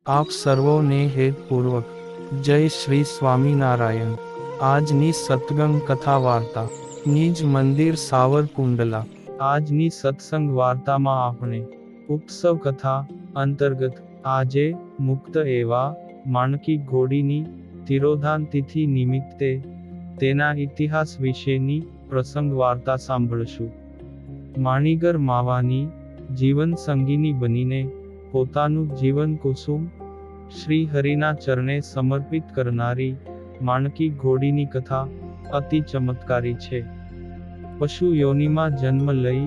આપ સર્વોને હેતપૂર્વક જય શ્રી સ્વામિનારાયણ। આજની સત્સંગ કથા વાર્તા નિજ મંદિર સાવરકુંડલા। આજની સત્સંગ વાર્તામાં આપણે ઉત્સવ કથા અંતર્ગત આજે મુક્ત એવા માણકી ઘોડીની તિરોધાન તિથિ નિમિત્તે તેના ઇતિહાસ વિશેની પ્રસંગ વાર્તા સાંભળશું। માણીગર માવાની જીવન સંગીની બનીને પોતાનું જીવન કુસુમ શ્રી હરિના ચરણે સમર્પિત કરનારી માણકી ઘોડીની કથા અતિ ચમત્કારી છે। પશુ યોનિમાં જન્મ લઈ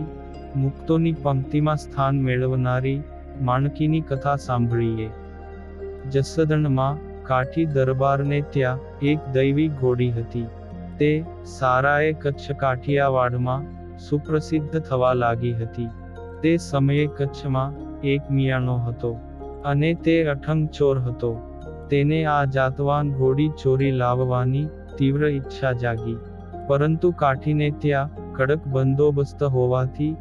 મુક્તોની પંક્તિમાં સ્થાન મેળવનારી માણકીની કથા સાંભળીએ। જસદણમાં કાઠી દરબારને ત્યાં એક દૈવી ઘોડી હતી। તે સારાએ કચ્છ કાઠિયાવાડમાં સુપ્રસિદ્ધ થવા લાગી હતી। તે સમયે કચ્છમાં એક મિયાણો હતો અને તે અઠંગ ચોર હતો। તેને આ જાતવાન ઘોડી ચોરી લાવવાની તીવ્ર ઈચ્છા જાગી, પરંતુ કાઠીને ત્યાં કડક બંદોબસ્ત હોવાથી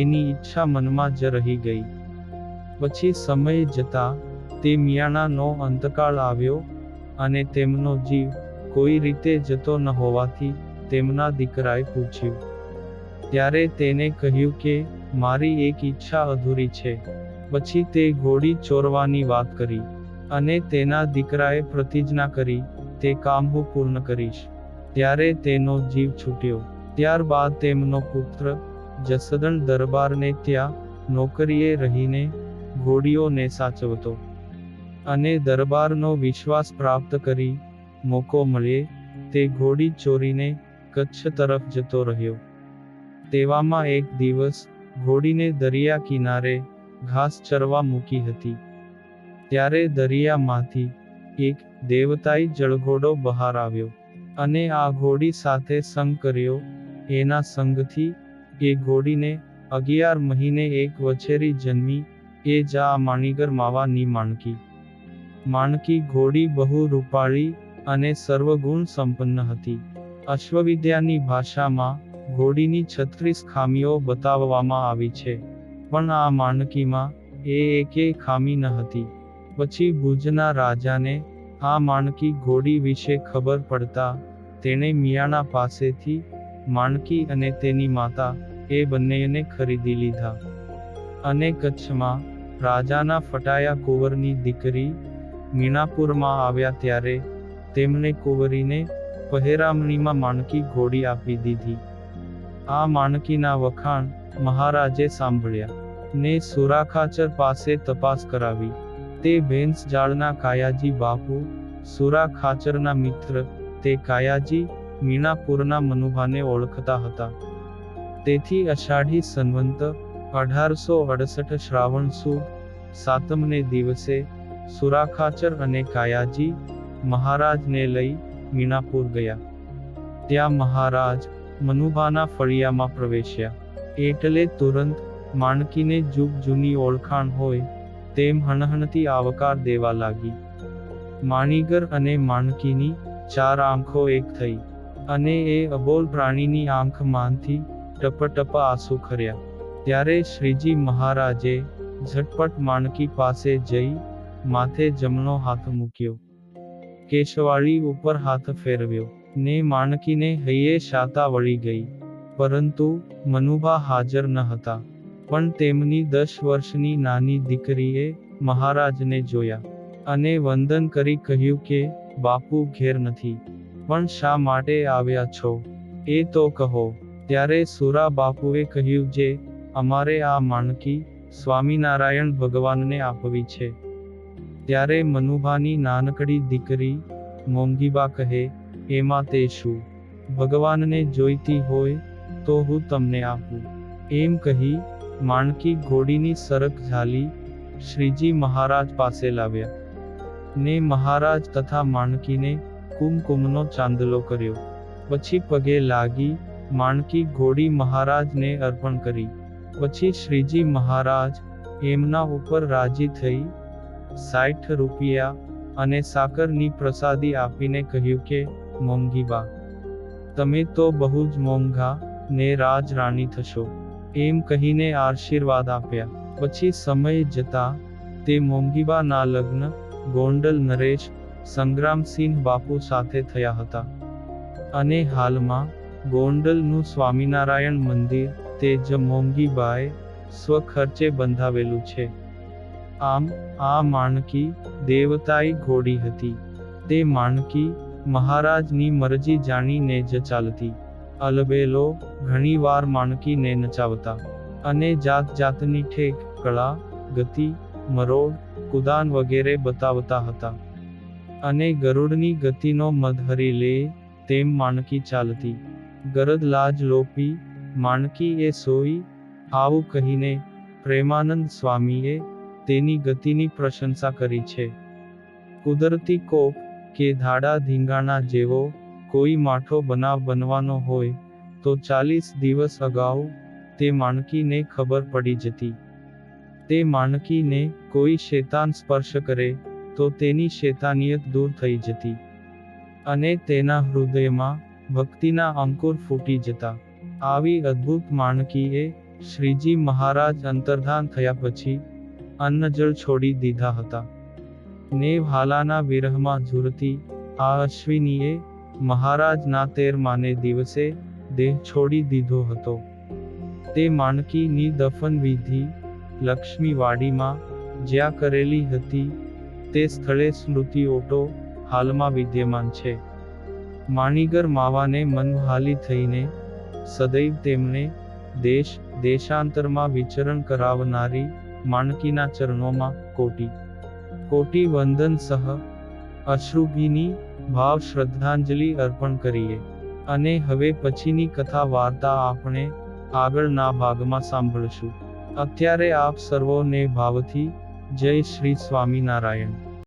એની ઈચ્છા મનમાં જ રહી ગઈ। પછી સમય જતા તે મિયાણાનો અંતકાળ આવ્યો અને તેમનો જીવ કોઈ રીતે જતો ન હોવાથી તેમના દીકરાએ પૂછ્યું। ત્યારે તેને કહ્યું કે મારી એક ઈચ્છા અધૂરી છે। પછી તે ઘોડી ચોરવાની વાત કરી અને તેના દીકરાએ પ્રતિજ્ઞા કરી તે કામ હું પૂર્ણ કરીશ। ત્યારે તેનો જીવ છૂટ્યો। ત્યારબાદ તેમનો પુત્ર જસદણ દરબારને ત્યાં નોકરીએ રહીને ઘોડીઓને સાચવતો અને દરબારનો વિશ્વાસ પ્રાપ્ત કરી મોકો મળે તે ઘોડી ચોરીને કચ્છ તરફ જતો રહ્યો। તેવામાં એક દિવસ ઘોડીને દરિયા કિનારે ઘાસ ચરવા મૂકી હતી। ત્યારે દરિયામાંથી એક દેવતાઈ જળઘોડો બહાર આવ્યો અને આ ઘોડી સાથે સંગ કર્યો। એના સંગથી એ ઘોડીને 11 મહિને એક વછેરી જન્મી। એ જ આ માણીગર માવાની માણકી। માણકી ઘોડી બહુ રૂપાળી અને સર્વગુણ સંપન્ન હતી। અશ્વવિદ્યાની ભાષામાં ઘોડીની 36 ખામીઓ બતાવવામાં આવી છે, પણ આ માણકીમાં એ એકેય ખામી ન હતી। પછી ભુજના રાજાને આ માણકી ઘોડી વિશે ખબર પડતા તેણે મિયાણા પાસેથી માણકી અને તેની માતા એ બંનેને ખરીદી લીધા અને કચ્છમાં રાજાના ફટાયા કુંવરની દીકરી મીણાપુરમાં આવ્યા ત્યારે તેમણે કુંવરીને પહેરામણીમાં માણકી ઘોડી આપી દીધી। આ માણકીના વખાણ મહારાજે સાંભળ્યા ને સુરાખાચર પાસે તપાસ કરાવી। તે ભેંસ જાળના કાયાજી બાપુ સુરાખાચરના મિત્ર તે કાયાજી મીણાપુરના મનુભાને ઓળખતા હતા। તેથી અષાઢી સંવંત 1868 શ્રાવણ સુદ 7મને દિવસે સુરાખાચર અને કાયાજી મહારાજને લઈ મીણાપુર ગયા। ત્યાં મહારાજ મનુભાના ફળિયામાં પ્રવેશ્યા એટલે તુરંત માણકીને જુગ જૂની ઓળખાણ હોય તેમ હણહણતી આવકાર દેવા લાગી। માણીગર અને માણકીની 4 આંખો એક થઈ અને એ અબોલ પ્રાણીની આંખમાંથી ટપ આંસુ ખર્યા। ત્યારે શ્રીજી મહારાજે ઝટપટ માણકી પાસે જઈ માથે જમણો હાથ મૂક્યો, કેશવાળી ઉપર હાથ ફેરવ્યો ને માણકીને હૈયે શાતા વળી ગઈ। પરંતુ મનુભા હાજર ન હતા, પણ તેમની 10 વર્ષની નાની દીકરીએ મહારાજને જોયા અને વંદન કરી કહ્યું કે બાપુ ઘેર નથી, પણ શા માટે આવ્યા છો એ તો કહો। ત્યારે સુરા બાપુએ કહ્યું જે અમારે આ માણકી સ્વામિનારાયણ ભગવાનને આપવી છે। ત્યારે મનુભાની નાનકડી દીકરી મોંઘીબા કહે એમાં તે શું, ભગવાનને જોઈતી હોય તો હું તમને આપું। એમ કહી માણકી ઘોડીની સરક ઝાલી શ્રીજી મહારાજ પાસે લાવ્યા ને મહારાજ તથા માણકીને કુમકુમનો ચાંદલો કર્યો। પછી પગે લાગી માણકી ઘોડી મહારાજને અર્પણ કરી। પછી શ્રીજી મહારાજ એમના ઉપર રાજી થઈ 60 રૂપિયા અને સાકરની પ્રસાદી આપીને કહ્યું કે મોંઘીબા, તમે તો બહુ જ મોંઘા ને રાજ રાણી થશો, એમ કહીને આશીર્વાદ આપ્યા। પછી સમય જતા તે મોંઘીબાના લગ્ન ગોંડલ નરેશ સંગ્રામસિંહ બાપુ સાથે થયા હતા. અને હાલમાં ગોંડલનું સ્વામિનારાયણ મંદિર તે જ મોંઘીબાએ સ્વખર્ચે બંધાવેલું છે. આમ આ માણકી દેવતાઈ ઘોડી હતી. તે માણકી મહારાજની મરજી જાણીને જ ચાલતી. અલબેલો ઘણીવાર માણકીને નચાવતા અને જાત જાતની ઠેક, કળા, ગતિ, મરોડ, કુદાન વગેરે બતાવતા હતા. અને ગરુડની ગતિનો મદહરી લે તેમ માણકી ચાલતી. ગરદ લાજ લોપી માણકી એ સોઈ, આવું કહીને પ્રેમાનંદ સ્વામીએ તેની ગતિની પ્રશંસા કરી છે. કુદરતી કોપ કે ધાડા ધીંગાણા જેવો કોઈ માઠો બનાવ બનવાનો હોય તો 40 દિવસ અગાઉ તે માણકીને ખબર પડી જતી. તે માણકીને કોઈ શેતાન સ્પર્શ કરે તો તેની શેતાનિયત દૂર થઈ જતી અને તેના હૃદયમાં ભક્તિના અંકુર ફૂટી જતા. આવી અદ્ભુત માણકીએ શ્રીજી મહારાજ અંતર્ધાન થયા પછી અન્નજળ છોડી દીધા હતા. નેવ હાલાના વિરહમાં ઝૂરતી આ અશ્વિનીએ મહારાજના 13માને દિવસે દેહ છોડી દીધો હતો. તે માણકીની દફન વિધિ લક્ષ્મીવાડીમાં જ્યાં કરેલી હતી તે સ્થળે સ્મૃતિઓટો હાલમાં વિદ્યમાન છે. માણીગર માવાને મનહાલી થઈને સદૈવ તેમને દેશ દેશાંતરમાં વિચરણ કરાવનારી માણકીના ચરણોમાં કોટી કોટી વંદન સહ અશ્રુભીની ભાવ શ્રદ્ધાંજલિ અર્પણ કરીએ. અને હવે પછીની કથા વાર્તા આપણે આગળના ભાગમાં સાંભળશું. અત્યારે આપ સર્વોને ભાવથી જય શ્રી સ્વામિનારાયણ.